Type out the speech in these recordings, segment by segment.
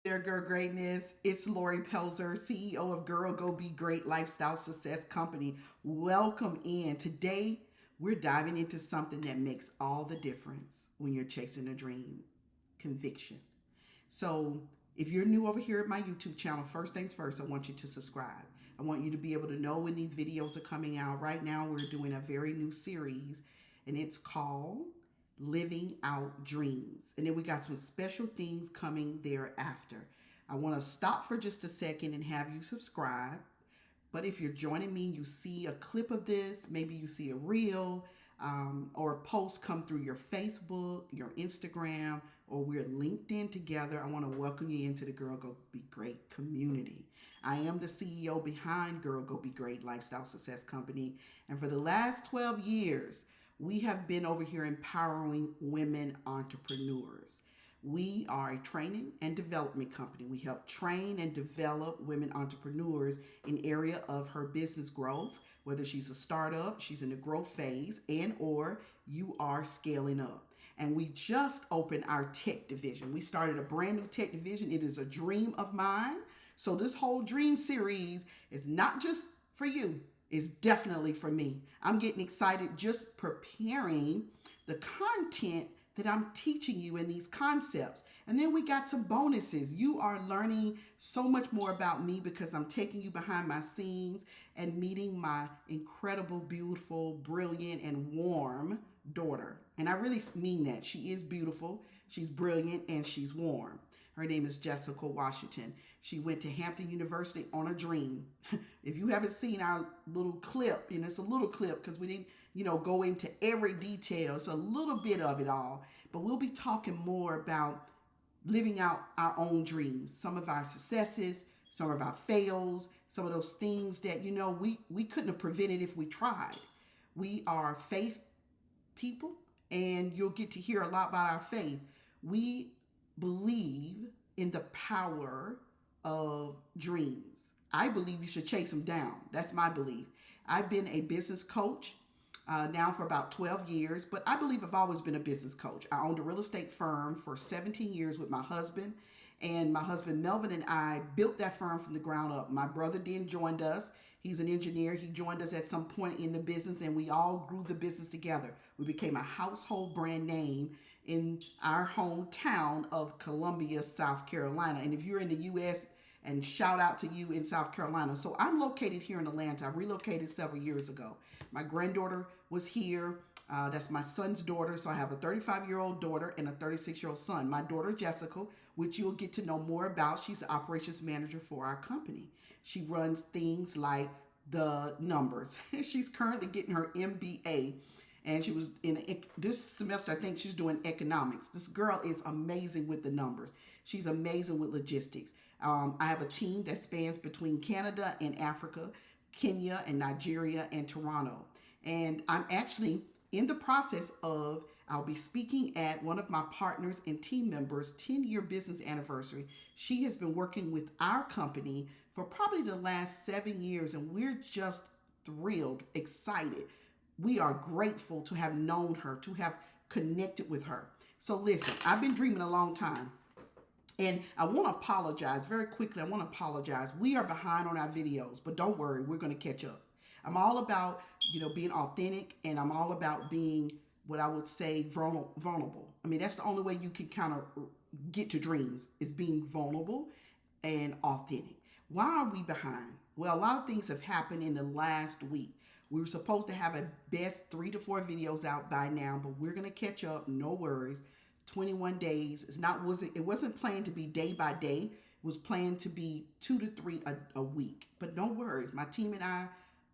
there, Girl Greatness. It's Lori Pelzer, CEO of Girl Go Be Great Lifestyle Success Company. Welcome in. Today, we're diving into something that makes all the difference when you're chasing a dream: conviction. So, if you're new over here at my YouTube channel, first things first, I want you to subscribe. I want you to be able to know when these videos are coming out. Right now, we're doing a very new series, and it's called Living Out Dreams. And then we got some special things coming thereafter. I want to stop for just a second and have you subscribe. But if you're joining me, you see a clip of this, maybe you see a reel or a post come through your Facebook, your Instagram, or we're LinkedIn together, I want to welcome you into the Girl Go Be Great community. I am the CEO behind Girl Go Be Great Lifestyle Success Company. And for the last 12 years, we have been over here empowering women entrepreneurs. We are a training and development company. We help train and develop women entrepreneurs in area of her business growth, whether she's a startup, she's in the growth phase, and or you are scaling up. And we just opened our tech division. We started a brand new tech division. It is a dream of mine. So this whole dream series is not just for you. It's definitely for me. I'm getting excited just preparing the content that I'm teaching you in these concepts. And then we got some bonuses. You are learning so much more about me because I'm taking you behind my scenes and meeting my incredible, beautiful, brilliant, and warm daughter. And I really mean that. She is beautiful, she's brilliant, and she's warm. Her name is Jessica Washington. She went to Hampton University on a dream. If you haven't seen our little clip, and it's a little clip because we didn't, go into every detail. It's a little bit of it all. But we'll be talking more about living out our own dreams, some of our successes, some of our fails, some of those things that, we couldn't have prevented if we tried. We are faith people, and you'll get to hear a lot about our faith. We believe in the power of dreams. I believe you should chase them down. That's my belief. I've been a business coach now for about 12 years, but I believe I've always been a business coach. I owned a real estate firm for 17 years with my husband, and my husband Melvin and I built that firm from the ground up. My brother then joined us. He's an engineer. He joined us at some point in the business, and we all grew the business together. We became a household brand name in our hometown of Columbia, South Carolina. And if you're in the U.S., and shout out to you in South Carolina. So I'm located here in Atlanta. I relocated several years ago. My granddaughter was here. That's my son's daughter. So I have a 35-year-old daughter and a 36-year-old son. My daughter, Jessica, which you'll get to know more about. She's the operations manager for our company. She runs things like the numbers. She's currently getting her MBA. And she was in this semester, I think she's doing economics. This girl is amazing with the numbers. She's amazing with logistics. I have a team that spans between Canada and Africa, Kenya and Nigeria and Toronto. And I'm actually in the process of, I'll be speaking at one of my partners and team members' 10-year business anniversary. She has been working with our company for probably the last 7 years, and we're just thrilled, excited. We are grateful to have known her, to have connected with her. So listen, I've been dreaming a long time. And I want to apologize very quickly. I want to apologize. We are behind on our videos, but don't worry, we're going to catch up. I'm all about, being authentic, and I'm all about being what I would say vulnerable. I mean, that's the only way you can kind of get to dreams, is being vulnerable and authentic. Why are we behind? Well, a lot of things have happened in the last week. We were supposed to have a best 3 to 4 videos out by now, but we're going to catch up. No worries. 21 days. It wasn't planned to be day by day. It was planned to be 2 to 3 a week. But no worries. My team and I,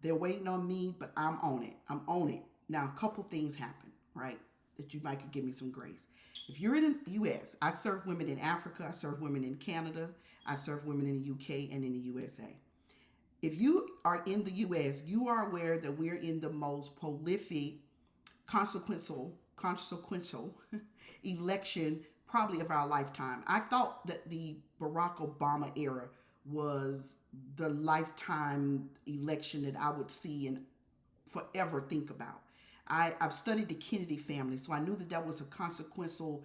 they're waiting on me, but I'm on it. I'm on it. Now, a couple things happen, right? That you might could give me some grace. If you're in the U.S., I serve women in Africa. I serve women in Canada. I serve women in the U.K. and in the USA. If you are in the U.S., you are aware that we're in the most prolific, consequential election probably of our lifetime. I thought that the Barack Obama era was the lifetime election that I would see and forever think about. I've studied the Kennedy family, so I knew that that was a consequential,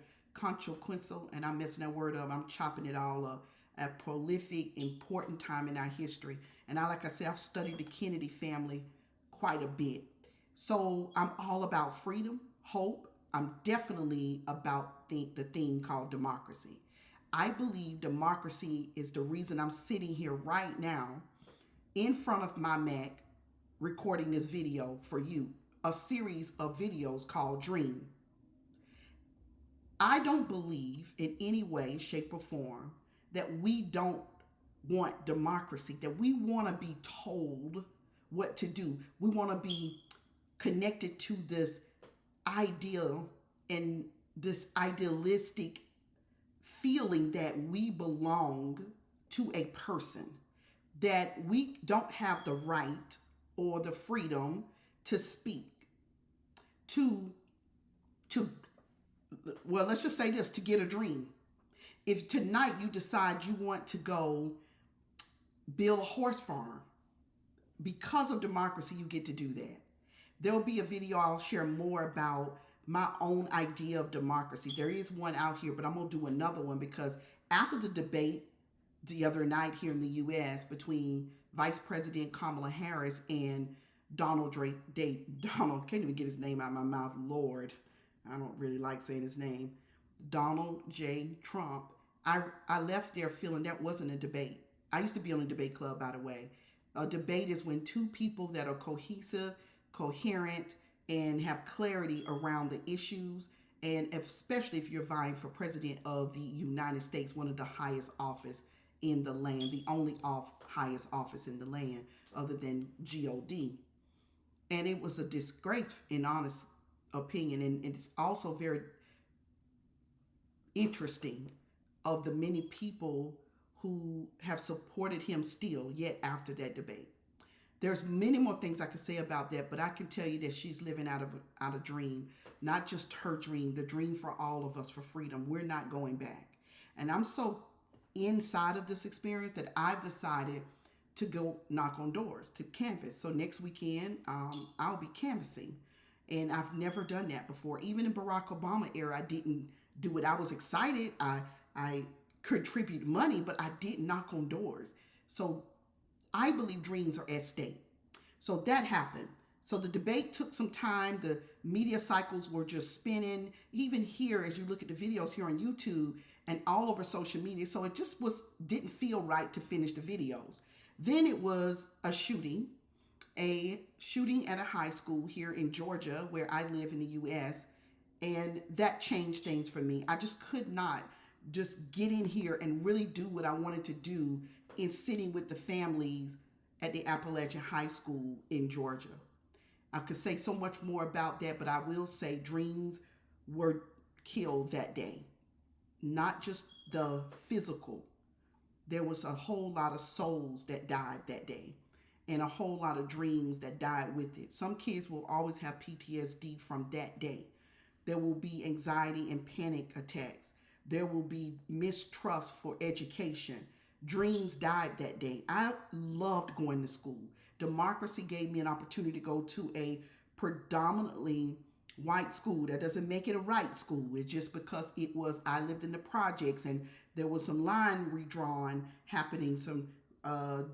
and I'm messing that word up. I'm chopping it all up. a prolific, important time in our history. And like I said, I've studied the Kennedy family quite a bit. So I'm all about freedom, hope. I'm definitely about the theme called democracy. I believe democracy is the reason I'm sitting here right now in front of my Mac recording this video for you, a series of videos called Dream. I don't believe in any way, shape, or form that we don't want democracy, that we want to be told what to do. We want to be connected to this ideal and this idealistic feeling that we belong to a person, that we don't have the right or the freedom to speak, to to well, let's just say this, to get a dream. If tonight you decide you want to go build a horse farm, because of democracy, you get to do that. There'll be a video I'll share more about my own idea of democracy. There is one out here, but I'm going to do another one because after the debate the other night here in the U.S. between Vice President Kamala Harris and Donald, can't even get his name out of my mouth, Lord, I don't really like saying his name, Donald J. Trump, I left there feeling that wasn't a debate. I used to be on a debate club, by the way. A debate is when two people that are cohesive, coherent, and have clarity around the issues, and especially if you're vying for president of the United States, one of the highest office in the land, the only highest office in the land other than God. And it was a disgrace, in honest opinion, and it's also very interesting of the many people who have supported him still yet after that debate. There's many more things I could say about that, but I can tell you that she's living out a dream, not just her dream, the dream for all of us for freedom. We're not going back. And I'm so inside of this experience that I've decided to go knock on doors, to canvass. So next weekend, I'll be canvassing. And I've never done that before. Even in Barack Obama era, I didn't do it. I was excited. I contributed money, but I didn't knock on doors. So I believe dreams are at stake. So that happened. So the debate took some time. The media cycles were just spinning. Even here, as you look at the videos here on YouTube and all over social media. So it just didn't feel right to finish the videos. Then it was a shooting at a high school here in Georgia, where I live in the U.S., and that changed things for me. I just could not just get in here and really do what I wanted to do in sitting with the families at the Appalachian High School in Georgia. I could say so much more about that, but I will say dreams were killed that day. Not just the physical. There was a whole lot of souls that died that day, and a whole lot of dreams that died with it. Some kids will always have PTSD from that day. There will be anxiety and panic attacks. There will be mistrust for education. Dreams died that day. I loved going to school. Democracy gave me an opportunity to go to a predominantly white school. That doesn't make it a right school. It's just because I lived in the projects, and there was some line redrawn happening, some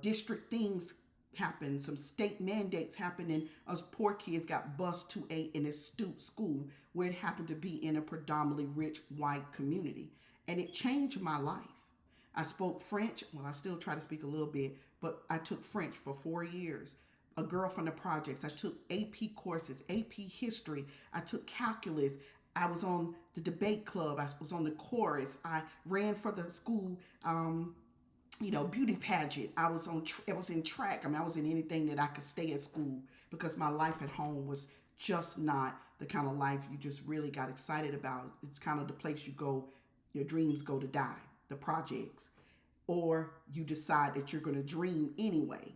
district things happened, some state mandates happened, and us poor kids got bused to in a school where it happened to be in a predominantly rich white community. And it changed my life. I spoke French. Well, I still try to speak a little bit, but I took French for 4 years. A girl from the projects. I took AP courses, AP history. I took calculus. I was on the debate club. I was on the chorus. I ran for the school beauty pageant. I was in track. I was in anything that I could stay at school, because my life at home was just not the kind of life you just really got excited about. It's kind of the place you go, your dreams go to die, the projects, or you decide that you're going to dream anyway.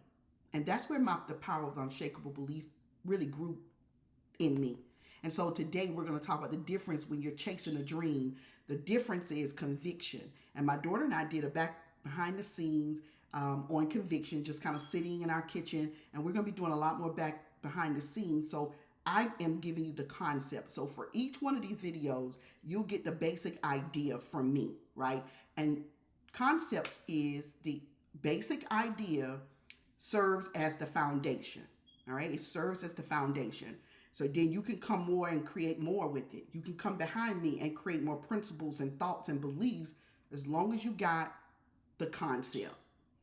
And that's where the power of the unshakable belief really grew in me. And so today we're going to talk about the difference when you're chasing a dream. The difference is conviction. And my daughter and I did a behind the scenes on conviction, just kind of sitting in our kitchen, and we're going to be doing a lot more behind the scenes. So I am giving you the concept. So for each one of these videos, you'll get the basic idea from me, right? And Concepts is the basic idea, serves as the foundation. All right, it serves as the foundation. So then you can come more and create more with it. You can come behind me and create more principles and thoughts and beliefs as long as you got the concept.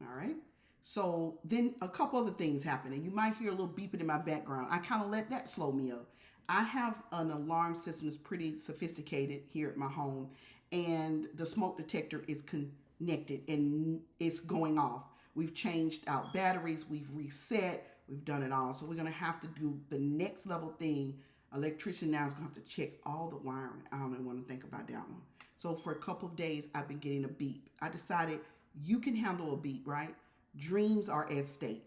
All right. So then a couple other things happen, and you might hear a little beeping in my background. I kind of let that slow me up. I have an alarm system that's pretty sophisticated here at my home, and the smoke detector is connected and it's going off. We've changed out batteries, we've reset, we've done it all. So we're gonna have to do the next level thing. Electrician now is gonna have to check all the wiring. I don't even want to think about that one. So for a couple of days, I've been getting a beep. I decided you can handle a beep, right? Dreams are at stake.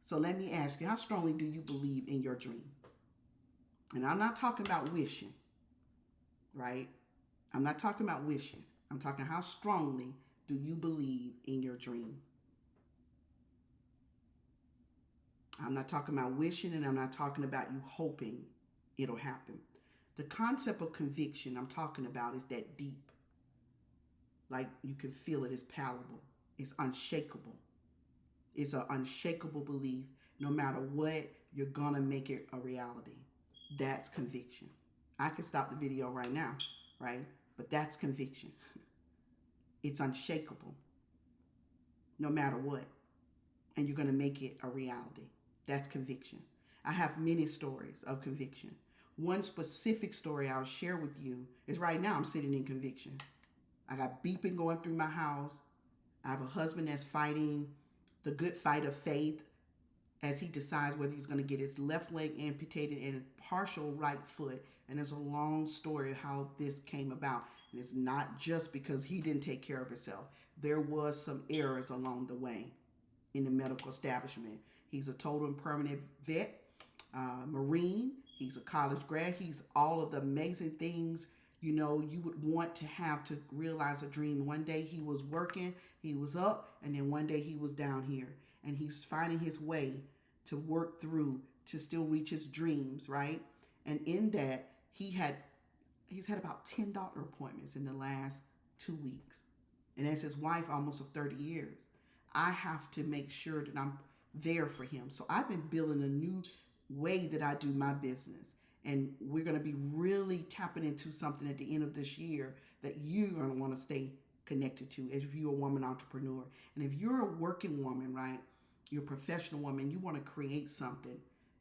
So let me ask you, how strongly do you believe in your dream? And I'm not talking about wishing, right? I'm not talking about wishing. I'm talking how strongly do you believe in your dream? I'm not talking about wishing, and I'm not talking about you hoping it'll happen. The concept of conviction I'm talking about is that deep. Like you can feel it, it's palatable, it's unshakable. It's an unshakable belief. No matter what, you're gonna make it a reality. That's conviction. I could stop the video right now, right? But that's conviction. It's unshakable, no matter what. And you're gonna make it a reality. That's conviction. I have many stories of conviction. One specific story I'll share with you is right now I'm sitting in conviction. I got beeping going through my house. I have a husband that's fighting the good fight of faith as he decides whether he's going to get his left leg amputated and a partial right foot. And there's a long story of how this came about. And it's not just because he didn't take care of himself. There was some errors along the way in the medical establishment. He's a total and permanent vet, Marine. He's a college grad. He's all of the amazing things you would want to have to realize a dream. One day he was working, he was up, and then one day he was down here. And he's finding his way to work through to still reach his dreams, right? And in that, he's had about 10 doctor appointments in the last 2 weeks. And as his wife, almost of 30 years, I have to make sure that I'm there for him. So I've been building a new way that I do my business. And we're going to be really tapping into something at the end of this year that you're going to want to stay connected to if you're a woman entrepreneur. And if you're a working woman, right, you're a professional woman, you want to create something,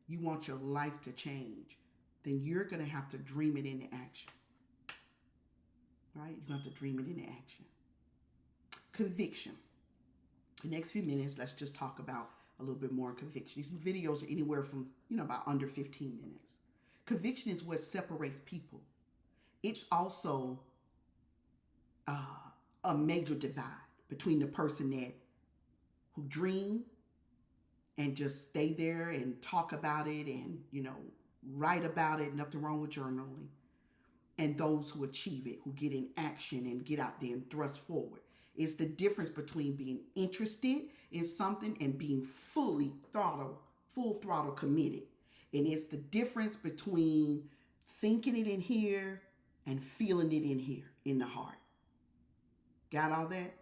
you want your life to change, then you're going to have to dream it into action. Right? You're going to have to dream it into action. Conviction. The next few minutes, let's just talk about a little bit more conviction. These videos are anywhere from, about under 15 minutes. Conviction is what separates people. It's also a major divide between the person who dream and just stay there and talk about it and, write about it, nothing wrong with journaling, and those who achieve it, who get in action and get out there and thrust forward. It's the difference between being interested in something and being full throttle committed. And it's the difference between thinking it in here and feeling it in here, in the heart. Got all that?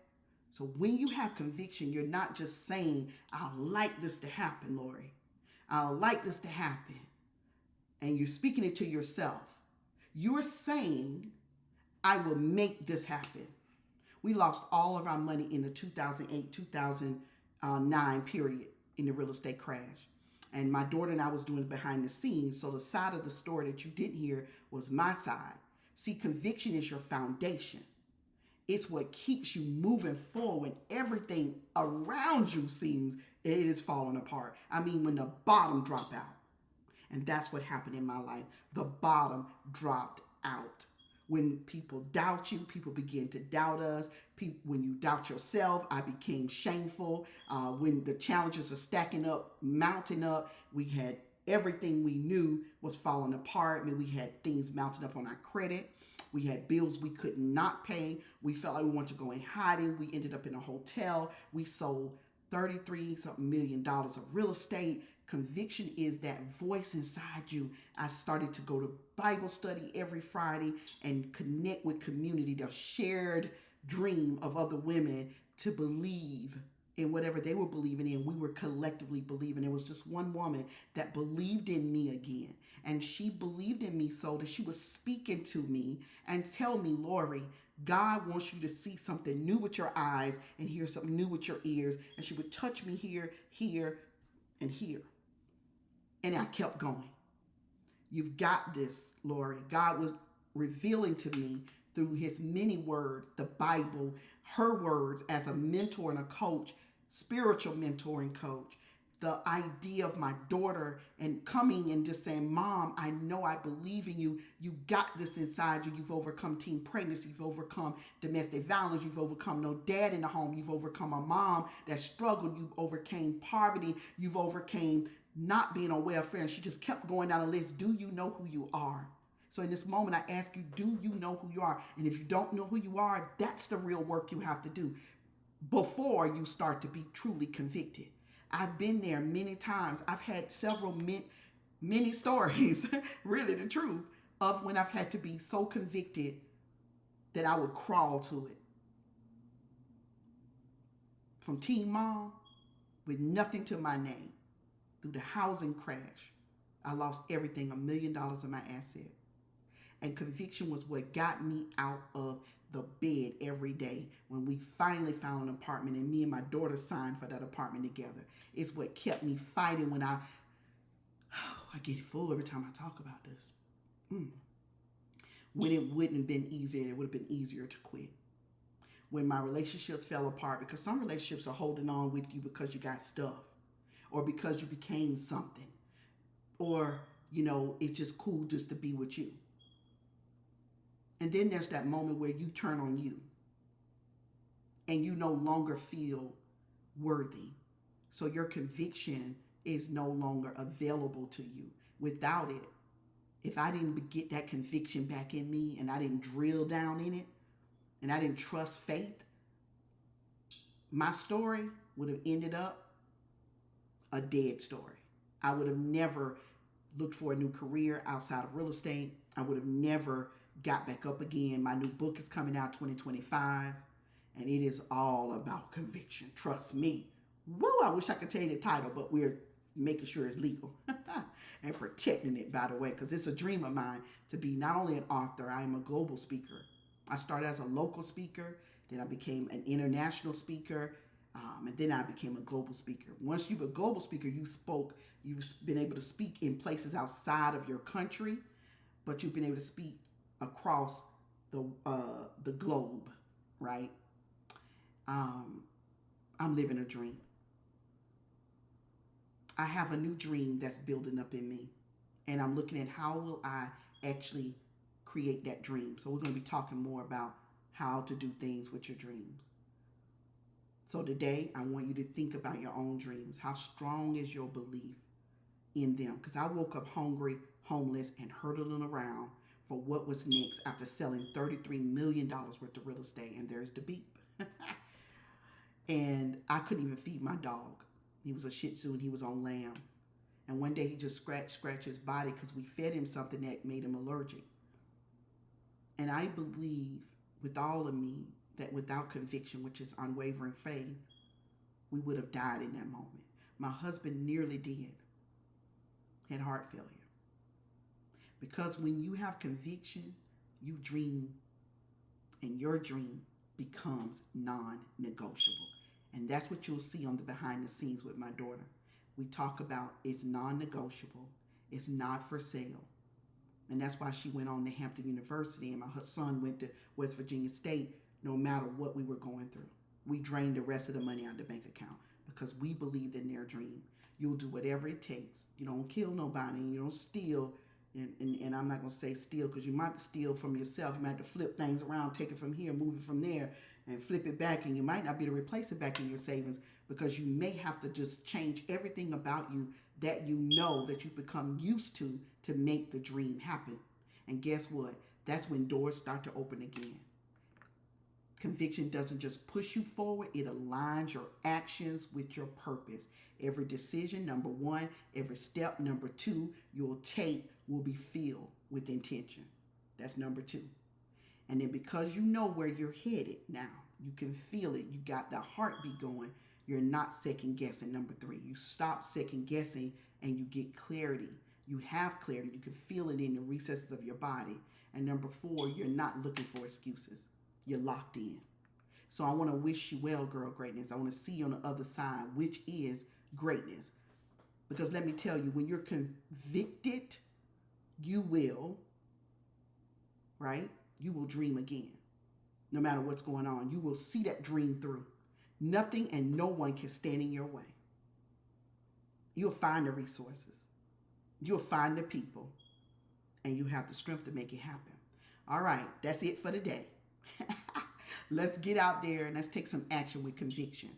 So when you have conviction, you're not just saying, I'd like this to happen, Lori. I'd like this to happen. And you're speaking it to yourself. You're saying, I will make this happen. We lost all of our money in the 2008-2009 period in the real estate crash. And my daughter and I was doing behind the scenes. So the side of the story that you didn't hear was my side. See, conviction is your foundation. It's what keeps you moving forward when everything around you seems it is falling apart. I mean, when the bottom dropped out. And that's what happened in my life. The bottom dropped out. When people doubt you, people begin to doubt us. When you doubt yourself, I became shameful. When the challenges are stacking up, mounting up, we had everything we knew was falling apart. I mean, we had things mounting up on our credit. We had bills we could not pay. We felt like we wanted to go in hiding. We ended up in a hotel. We sold $33-something million of real estate. Conviction is that voice inside you. I started to go to Bible study every Friday and connect with community, the shared dream of other women to believe in whatever they were believing in. We were collectively believing. It was just one woman that believed in me again. And she believed in me so that she was speaking to me and tell me, Lori, God wants you to see something new with your eyes and hear something new with your ears. And she would touch me here, here, and here. And I kept going. You've got this, Lori. God was revealing to me through his many words, the Bible, her words as a mentor and a coach, spiritual mentoring coach, the idea of my daughter and coming and just saying, Mom, I know I believe in you. You got this inside you. You've overcome teen pregnancy. You've overcome domestic violence. You've overcome no dad in the home. You've overcome a mom that struggled. You've overcame poverty. You've overcame not being on welfare. And she just kept going down the list. Do you know who you are? So in this moment, I ask you, do you know who you are? And if you don't know who you are, that's the real work you have to do before you start to be truly convicted. I've been there many times. I've had many stories, really the truth, of when I've had to be so convicted that I would crawl to it. From teen mom with nothing to my name, through the housing crash, I lost everything, $1 million of my assets. And conviction was what got me out of the bed every day when we finally found an apartment and me and my daughter signed for that apartment together. It's what kept me fighting when I get full every time I talk about this. When it wouldn't have been easier, it would have been easier to quit. When my relationships fell apart, because some relationships are holding on with you because you got stuff, or because you became something, or, it's just cool just to be with you. And then there's that moment where you turn on you and you no longer feel worthy. So your conviction is no longer available to you. Without it, if I didn't get that conviction back in me and I didn't drill down in it and I didn't trust faith, my story would have ended up a dead story. I would have never looked for a new career outside of real estate. I would have never got back up again. My new book is coming out 2025, and it is all about conviction. Trust me. Woo, I wish I could tell you the title, but we're making sure it's legal and protecting it, by the way, because it's a dream of mine to be not only an author, I am a global speaker. I started as a local speaker, then I became an international speaker, and then I became a global speaker. Once you're a global speaker, you've been able to speak in places outside of your country, but you've been able to speak across the globe, right? I'm living a dream. I have a new dream that's building up in me, and I'm looking at how will I actually create that dream. So we're going to be talking more about how to do things with your dreams. So today, I want you to think about your own dreams. How strong is your belief in them? Because I woke up hungry, homeless, and hurtling around for what was next after selling $33 million worth of real estate. And there's the beep. And I couldn't even feed my dog. He was a Shih Tzu and he was on lamb. And one day he just scratched his body because we fed him something that made him allergic. And I believe with all of me that without conviction, which is unwavering faith, we would have died in that moment. My husband nearly did. Had heart failure. Because when you have conviction, you dream, and your dream becomes non-negotiable. And that's what you'll see on the behind the scenes with my daughter. We talk about it's non-negotiable. It's not for sale. And that's why she went on to Hampton University and my son went to West Virginia State no matter what we were going through. We drained the rest of the money out of the bank account because we believed in their dream. You'll do whatever it takes. You don't kill nobody. You don't steal. And I'm not going to say steal because you might have to steal from yourself. You might have to flip things around, take it from here, move it from there, and flip it back. And you might not be able to replace it back in your savings because you may have to just change everything about you that you know that you've become used to make the dream happen. And guess what? That's when doors start to open again. Conviction doesn't just push you forward, it aligns your actions with your purpose. Every decision, number one, every step, number two, you'll take will be filled with intention. That's number two. And then because you know where you're headed now, you can feel it. You got the heartbeat going. You're not second guessing. Number 3, you stop second guessing and you get clarity. You have clarity. You can feel it in the recesses of your body. And number 4, you're not looking for excuses. You're locked in. So I want to wish you well, girl greatness. I want to see you on the other side, which is greatness. Because let me tell you, when you're convicted, you will, right? You will dream again. No matter what's going on, you will see that dream through. Nothing and no one can stand in your way. You'll find the resources. You'll find the people. And you have the strength to make it happen. All right, that's it for today. Let's get out there and let's take some action with conviction.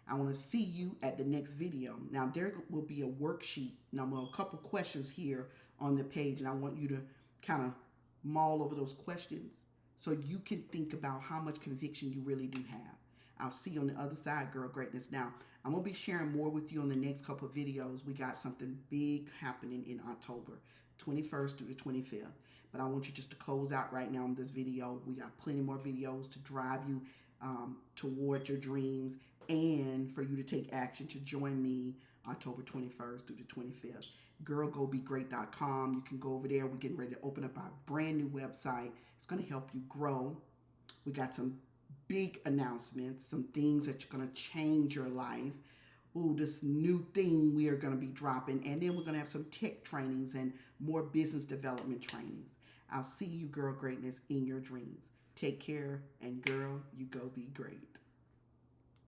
I want to see you at the next video. Now, there will be a worksheet. Now, a couple questions here on the page, and I want you to kind of mull over those questions so you can think about how much conviction you really do have. I'll see you on the other side, girl greatness. Now, I'm going to be sharing more with you on the next couple of videos. We got something big happening in October, 21st through the 25th. But I want you just to close out right now on this video. We got plenty more videos to drive you toward your dreams and for you to take action to join me October 21st through the 25th. GirlGoBeGreat.com. You can go over there. We're getting ready to open up our brand new website. It's going to help you grow. We got some big announcements, some things that are going to change your life. Ooh, this new thing we are going to be dropping. And then we're going to have some tech trainings and more business development trainings. I'll see you, girl greatness, in your dreams. Take care, and girl, you go be great.